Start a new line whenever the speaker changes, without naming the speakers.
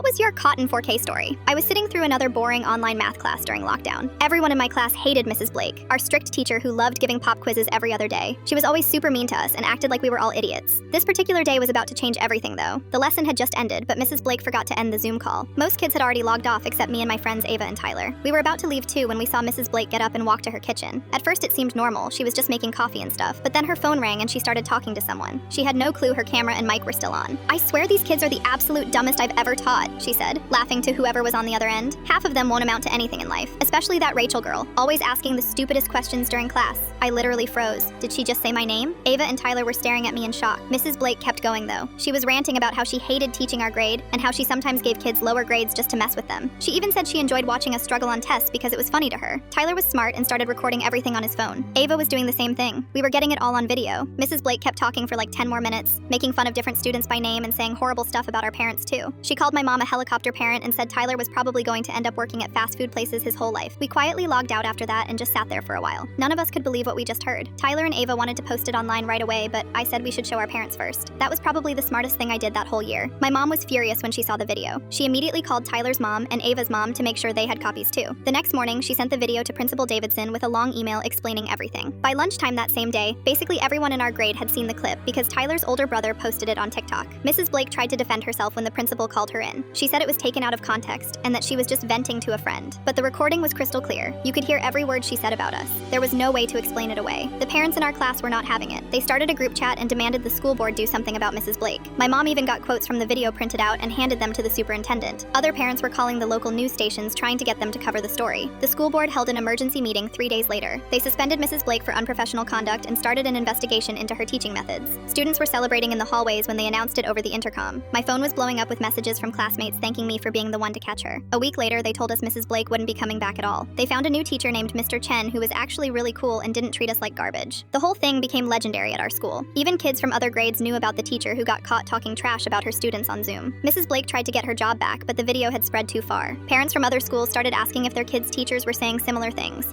What was your caught in 4K story? I was sitting through another boring online math class during lockdown. Everyone in my class hated Mrs. Blake, our strict teacher who loved giving pop quizzes every other day. She was always super mean to us and acted like we were all idiots. This particular day was about to change everything though. The lesson had just ended, but Mrs. Blake forgot to end the Zoom call. Most kids had already logged off except me and my friends Ava and Tyler. We were about to leave too when we saw Mrs. Blake get up and walk to her kitchen. At first it seemed normal, she was just making coffee and stuff, but then her phone rang and she started talking to someone. She had no clue her camera and mic were still on. "I swear these kids are the absolute dumbest I've ever taught," she said, laughing to whoever was on the other end. Half of them won't amount to anything in life, especially that Rachel girl, always asking the stupidest questions during class. I literally froze. Did she just say my name? Ava and Tyler were staring at me in shock. Mrs. Blake kept going though. She was ranting about how she hated teaching our grade and how she sometimes gave kids lower grades just to mess with them. She even said she enjoyed watching us struggle on tests because it was funny to her. Tyler was smart and started recording everything on his phone. Ava was doing the same thing. We were getting it all on video. Mrs. Blake kept talking for like 10 more minutes, making fun of different students by name and saying horrible stuff about our parents too. She called my mom a helicopter parent and said Tyler was probably going to end up working at fast food places his whole life. We quietly logged out after that and just sat there for a while. None of us could believe what we just heard. Tyler and Ava wanted to post it online right away, but I said we should show our parents first. That was probably the smartest thing I did that whole year. My mom was furious when she saw the video. She immediately called Tyler's mom and Ava's mom to make sure they had copies too. The next morning, she sent the video to Principal Davidson with a long email explaining everything. By lunchtime that same day, basically everyone in our grade had seen the clip because Tyler's older brother posted it on TikTok. Mrs. Blake tried to defend herself when the principal called her in. She said it was taken out of context and that she was just venting to a friend. But the recording was crystal clear. You could hear every word she said about us. There was no way to explain it away. The parents in our class were not having it. They started a group chat and demanded the school board do something about Mrs. Blake. My mom even got quotes from the video printed out and handed them to the superintendent. Other parents were calling the local news stations trying to get them to cover the story. The school board held an emergency meeting 3 days later. They suspended Mrs. Blake for unprofessional conduct and started an investigation into her teaching methods. Students were celebrating in the hallways when they announced it over the intercom. My phone was blowing up with messages from classmates thanking me for being the one to catch her. A week later, they told us Mrs. Blake wouldn't be coming back at all. They found a new teacher named Mr. Chen who was actually really cool and didn't treat us like garbage. The whole thing became legendary at our school. Even kids from other grades knew about the teacher who got caught talking trash about her students on Zoom. Mrs. Blake tried to get her job back, but the video had spread too far. Parents from other schools started asking if their kids' teachers were saying similar things.